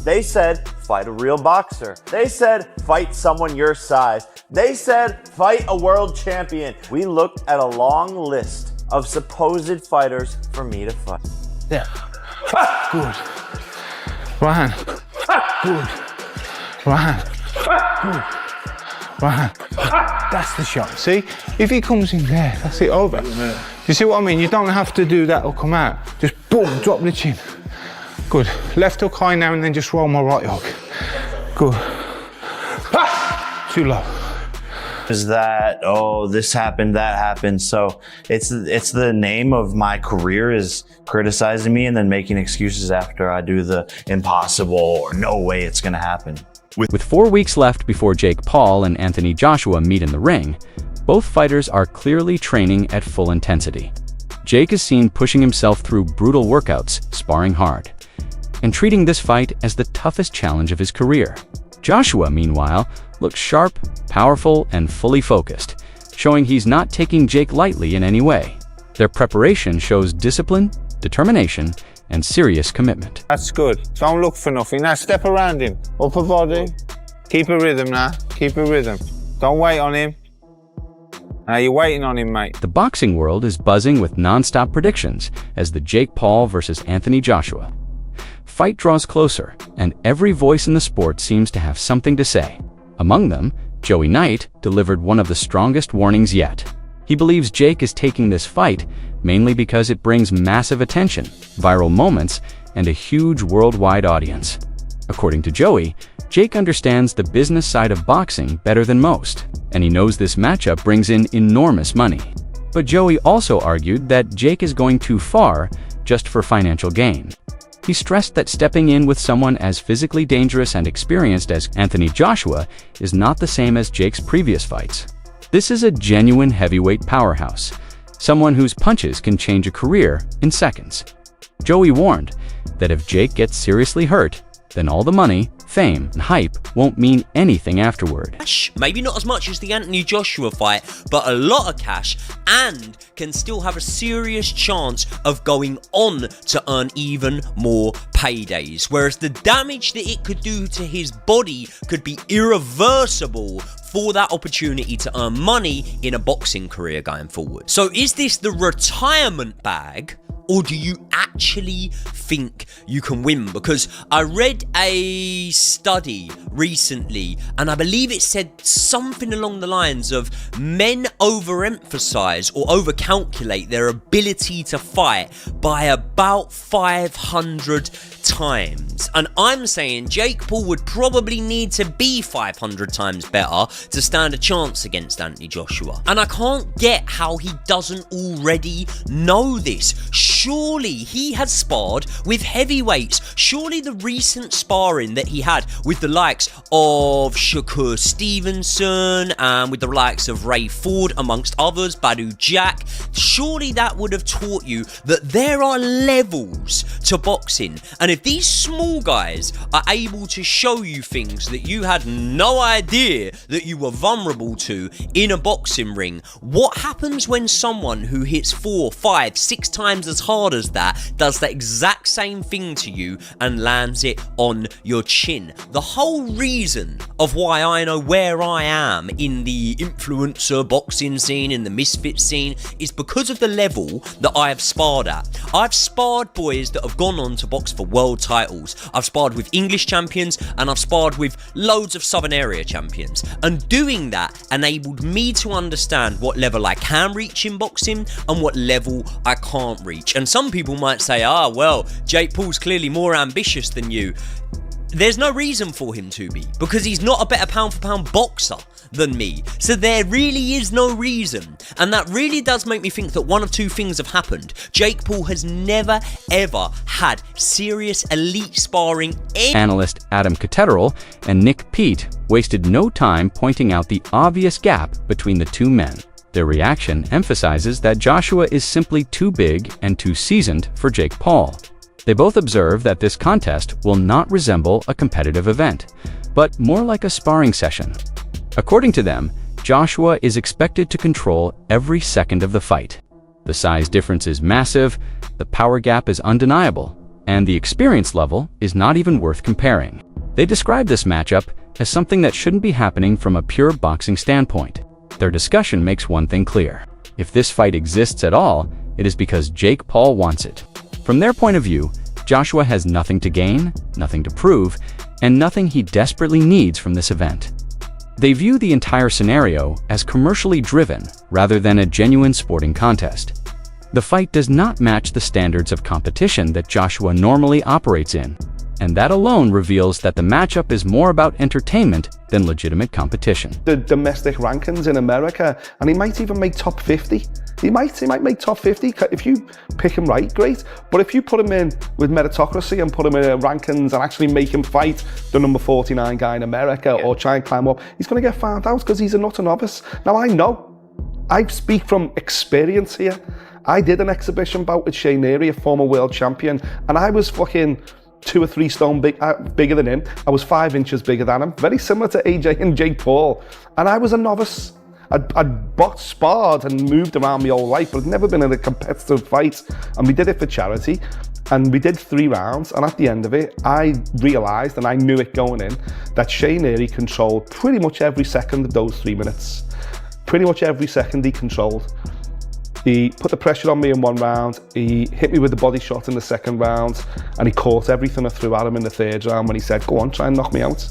They said, fight a real boxer. They said, fight someone your size. They said, fight a world champion. We looked at a long list of supposed fighters for me to fight. Yeah. Good. Right hand. Good. Right hand. Good. Right hand. That's the shot. See? If he comes in there, that's it over. You see what I mean? You don't have to do that or come out. Just boom, drop the chin. Good. Left hook high now and then just roll my right hook. Good. Too low. Is that, oh, this happened, that happened. So it's the name of my career is criticizing me and then making excuses after I do the impossible or no way it's gonna happen. With 4 weeks left before Jake Paul and Anthony Joshua meet in the ring, both fighters are clearly training at full intensity. Jake is seen pushing himself through brutal workouts, sparring hard, and treating this fight as the toughest challenge of his career. Joshua, meanwhile, looks sharp, powerful, and fully focused, showing he's not taking Jake lightly in any way. Their preparation shows discipline, determination, and serious commitment. That's good. Don't look for nothing. Now step around him. Upper body. Keep a rhythm now. Keep a rhythm. Don't wait on him. Now you're waiting on him, mate. The boxing world is buzzing with non-stop predictions as the Jake Paul versus Anthony Joshua fight draws closer, and every voice in the sport seems to have something to say. Among them, Joey Knight delivered one of the strongest warnings yet. He believes Jake is taking this fight mainly because it brings massive attention, viral moments, and a huge worldwide audience. According to Joey, Jake understands the business side of boxing better than most, and he knows this matchup brings in enormous money. But Joey also argued that Jake is going too far just for financial gain. He stressed that stepping in with someone as physically dangerous and experienced as Anthony Joshua is not the same as Jake's previous fights. This is a genuine heavyweight powerhouse, someone whose punches can change a career in seconds. Joey warned that if Jake gets seriously hurt, then all the money, fame, and hype won't mean anything afterward. Maybe not as much as the Anthony Joshua fight, but a lot of cash, and can still have a serious chance of going on to earn even more paydays. Whereas the damage that it could do to his body could be irreversible for that opportunity to earn money in a boxing career going forward. So is this the retirement bag? Or do you actually think you can win? Because I read a study recently, and I believe it said something along the lines of men overemphasize or overcalculate their ability to fight by about 500 times. And I'm saying Jake Paul would probably need to be 500 times better to stand a chance against Anthony Joshua. And I can't get how he doesn't already know this. Surely he has sparred with heavyweights. Surely the recent sparring that he had with the likes of Shakur Stevenson and with the likes of Ray Ford, amongst others, Badu Jack, surely that would have taught you that there are levels to boxing. And if these small guys are able to show you things that you had no idea that you were vulnerable to in a boxing ring, what happens when someone who hits 4, 5, 6 times as hard as that does the exact same thing to you and lands it on your chin? The whole reason of why I know where I am in the influencer boxing scene, in the misfit scene, is because of the level that I have sparred at. I've sparred boys that have gone on to box for world titles. I've sparred with English champions, and I've sparred with loads of Southern area champions. And doing that enabled me to understand what level I can reach in boxing and what level I can't reach. And some people might say, well, Jake Paul's clearly more ambitious than you. There's no reason for him to be, because he's not a better pound for pound boxer than me. So there really is no reason. And that really does make me think that one of two things have happened. Jake Paul has never ever had serious elite sparring. Analyst Adam Catterall and Nick Pete wasted no time pointing out the obvious gap between the two men. Their reaction emphasizes that Joshua is simply too big and too seasoned for Jake Paul. They both observe that this contest will not resemble a competitive event, but more like a sparring session. According to them, Joshua is expected to control every second of the fight. The size difference is massive, the power gap is undeniable, and the experience level is not even worth comparing. They describe this matchup as something that shouldn't be happening from a pure boxing standpoint. Their discussion makes one thing clear. If this fight exists at all, it is because Jake Paul wants it. From their point of view, Joshua has nothing to gain, nothing to prove, and nothing he desperately needs from this event. They view the entire scenario as commercially driven rather than a genuine sporting contest. The fight does not match the standards of competition that Joshua normally operates in, and that alone reveals that the matchup is more about entertainment than legitimate competition. The domestic rankings in America, and he might even make top 50. He might make top 50. If you pick him right, great. But if you put him in with meritocracy and put him in rankings and actually make him fight the number 49 guy in America or try and climb up, he's going to get found out because he's a nutter novice. Now I speak from experience here. I did an exhibition bout with Shane Neary, a former world champion, and I was fucking 2 or 3 stone bigger than him. I was 5 inches bigger than him, very similar to AJ and Jake Paul. And I was a novice. I'd boxed, sparred and moved around my whole life, but I'd never been in a competitive fight. And we did it for charity. And we did 3 rounds. And at the end of it, I realised, and I knew it going in, that Shane Neary controlled pretty much every second of those 3 minutes. Pretty much every second he controlled. He put the pressure on me in 1 round, he hit me with the body shot in the 2nd round, and he caught everything I threw at him in the 3rd round when he said, go on, try and knock me out.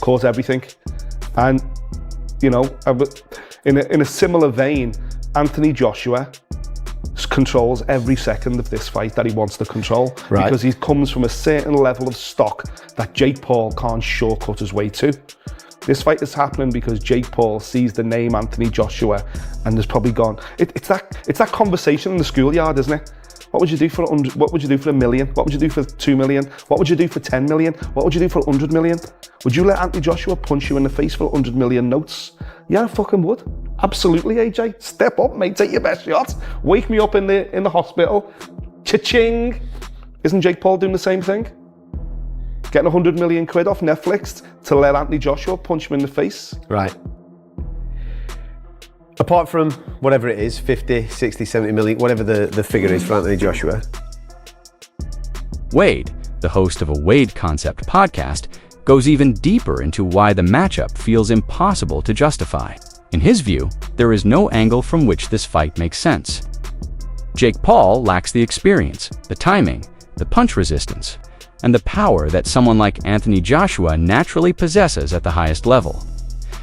Caught everything. And, you know, in a similar vein, Anthony Joshua controls every second of this fight that he wants to control. Right. Because he comes from a certain level of stock that Jake Paul can't shortcut his way to. This fight is happening because Jake Paul sees the name Anthony Joshua and has probably gone. It's that conversation in the schoolyard, isn't it? What would you do for 100? What would you do for $1 million? What would you do for 2 million? What would you do for 10 million? What would you do for 100 million? Would you let Anthony Joshua punch you in the face for 100 million notes? Yeah, I fucking would. Absolutely, AJ. Step up, mate. Take your best shot. Wake me up in the hospital. Cha-ching. Isn't Jake Paul doing the same thing? Getting 100 million quid off Netflix to let Anthony Joshua punch him in the face. Right. Apart from whatever it is, 50, 60, 70 million, whatever the figure is for Anthony Joshua. Wade, the host of a Wade Concept podcast, goes even deeper into why the matchup feels impossible to justify. In his view, there is no angle from which this fight makes sense. Jake Paul lacks the experience, the timing, the punch resistance, and the power that someone like Anthony Joshua naturally possesses at the highest level.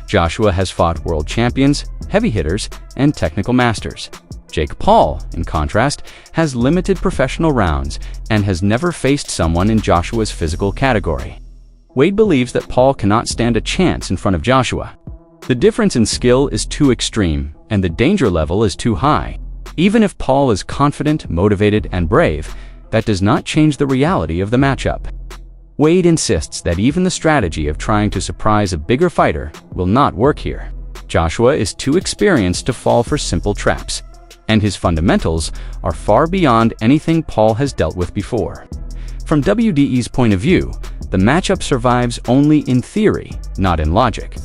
Joshua has fought world champions, heavy hitters, and technical masters. Jake Paul, in contrast, has limited professional rounds and has never faced someone in Joshua's physical category. Wade believes that Paul cannot stand a chance in front of Joshua. The difference in skill is too extreme, and the danger level is too high. Even if Paul is confident, motivated, and brave, that does not change the reality of the matchup. Wade insists that even the strategy of trying to surprise a bigger fighter will not work here. Joshua is too experienced to fall for simple traps, and his fundamentals are far beyond anything Paul has dealt with before. From WDE's point of view, the matchup survives only in theory, not in logic.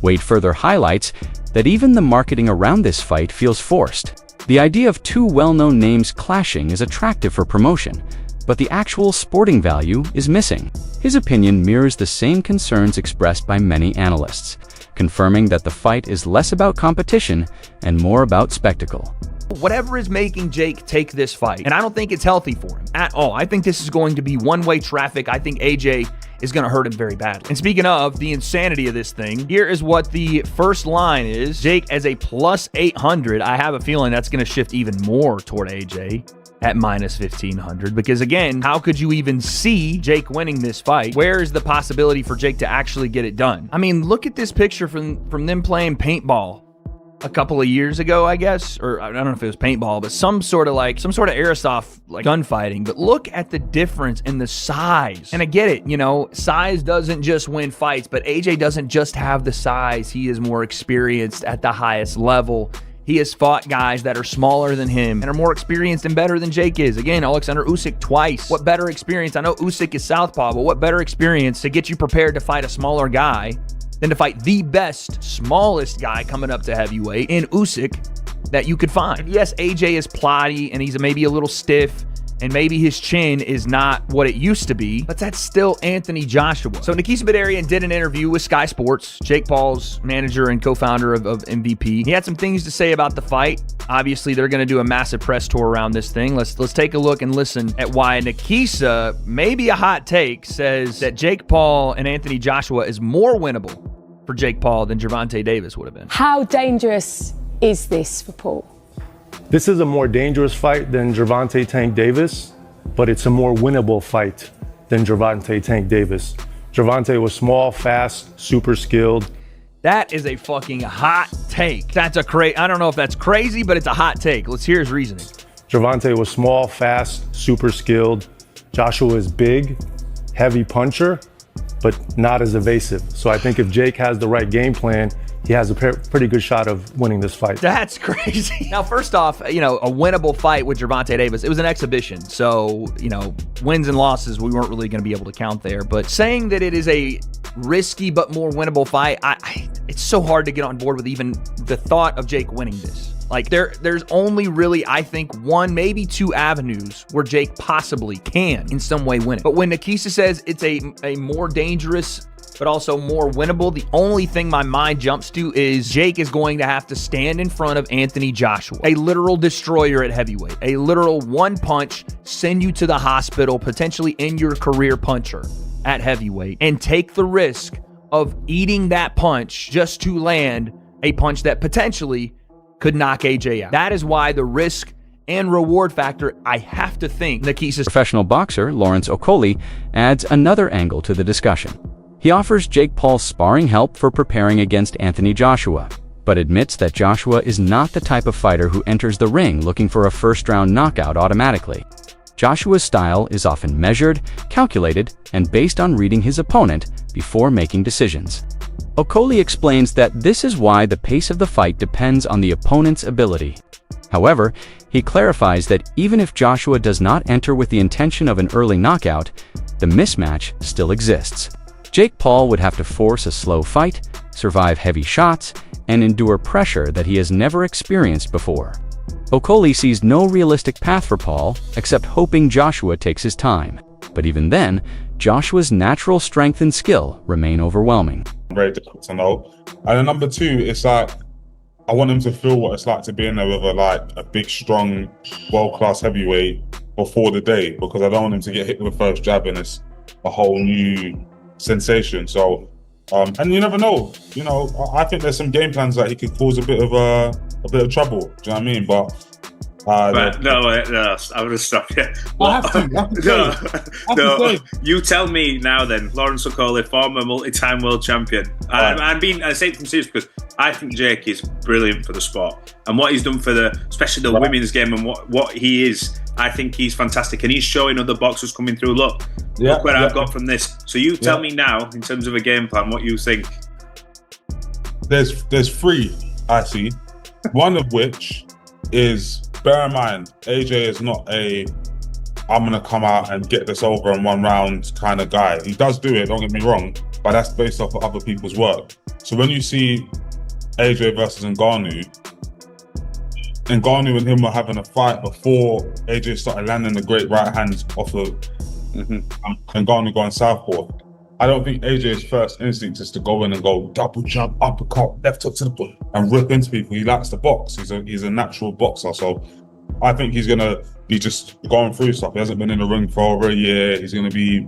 Wade further highlights that even the marketing around this fight feels forced. The idea of 2 well-known names clashing is attractive for promotion, but the actual sporting value is missing. His opinion mirrors the same concerns expressed by many analysts, confirming that the fight is less about competition and more about spectacle. Whatever is making Jake take this fight, and I don't think it's healthy for him at all. I think this is going to be one-way traffic. I think AJ is going to hurt him very bad. And speaking of the insanity of this thing, here is what the first line is. Jake as a plus 800. I have a feeling that's going to shift even more toward AJ at minus 1,500, because again, how could you even see Jake winning this fight? Where is the possibility for Jake to actually get it done? I mean, look at this picture from them playing paintball a couple of years ago, I guess, or I don't know if it was paintball, but some sort of airsoft like gunfighting. But look at the difference in the size. And I get it, you know, size doesn't just win fights, but AJ doesn't just have the size. He is more experienced at the highest level. He has fought guys that are smaller than him and are more experienced and better than Jake is. Again, Alexander Usyk twice. What better experience? I know Usyk is southpaw, but what better experience to get you prepared to fight a smaller guy than to fight the best, smallest guy coming up to heavyweight in Usyk that you could find? Yes, AJ is plotty and he's maybe a little stiff and maybe his chin is not what it used to be, but that's still Anthony Joshua. So Nikisa Badarian did an interview with Sky Sports, Jake Paul's manager and co-founder of MVP. He had some things to say about the fight. Obviously, they're going to do a massive press tour around this thing. Let's take a look and listen at why Nikisa, maybe a hot take, says that Jake Paul and Anthony Joshua is more winnable for Jake Paul than Gervonta Davis would have been. How dangerous is this for Paul? This is a more dangerous fight than Gervonta Tank Davis, but it's a more winnable fight than Gervonta Tank Davis. Gervonta was small, fast, super skilled. That is a fucking hot take. That's I don't know if that's crazy, but it's a hot take. Let's hear his reasoning. Gervonta was small, fast, super skilled. Joshua is big, heavy puncher, but not as evasive. So I think if Jake has the right game plan, he has a pretty good shot of winning this fight. That's crazy. Now, first off, a winnable fight with Gervonta Davis. It was an exhibition. So, wins and losses, we weren't really going to be able to count there. But saying that it is a risky but more winnable fight, it's so hard to get on board with even the thought of Jake winning this. Like, there's only really, I think, one, maybe two avenues where Jake possibly can in some way win it. But when Nikisa says it's a more dangerous but also more winnable, the only thing my mind jumps to is Jake is going to have to stand in front of Anthony Joshua, a literal destroyer at heavyweight, a literal one punch, send you to the hospital, potentially end your career puncher at heavyweight, and take the risk of eating that punch just to land a punch that potentially could knock AJ out. That is why the risk and reward factor, I have to think, Nikisa's Professional boxer Lawrence Okoli adds another angle to the discussion. He offers Jake Paul sparring help for preparing against Anthony Joshua, but admits that Joshua is not the type of fighter who enters the ring looking for a first-round knockout automatically. Joshua's style is often measured, calculated, and based on reading his opponent before making decisions. Okoli explains that this is why the pace of the fight depends on the opponent's ability. However, he clarifies that even if Joshua does not enter with the intention of an early knockout, the mismatch still exists. Jake Paul would have to force a slow fight, survive heavy shots, and endure pressure that he has never experienced before. Okoli sees no realistic path for Paul except hoping Joshua takes his time. But even then, Joshua's natural strength and skill remain overwhelming. Very difficult to know. And then number two, it's like, I want him to feel what it's like to be in there with a big, strong, world-class heavyweight before the day, because I don't want him to get hit with the first jab and it's a whole new sensation. So, and you never know. I think there's some game plans that he could cause a bit of trouble. Do you know what I mean? But no, I would have stopped you. I have to You tell me now then. Lawrence Okoli, former multi-time world champion. I say it from serious because I think Jake is brilliant for the sport and what he's done for especially the women's game and what he is. I think he's fantastic and he's showing other boxers coming through. Look what I've got from this. So you tell me now, in terms of a game plan, what you think. There's three I see. One of which is, bear in mind, AJ is not I'm going to come out and get this over in one round kind of guy. He does do it, don't get me wrong, but that's based off of other people's work. So when you see AJ versus Ngannou and him were having a fight before AJ started landing the great right hands off of Ngannou going southpaw, I don't think AJ's first instinct is to go in and go double jump, uppercut, left hook to the butt and rip into people. He likes to box. He's a natural boxer. So I think he's going to be just going through stuff. He hasn't been in the ring for over a year. He's going to be,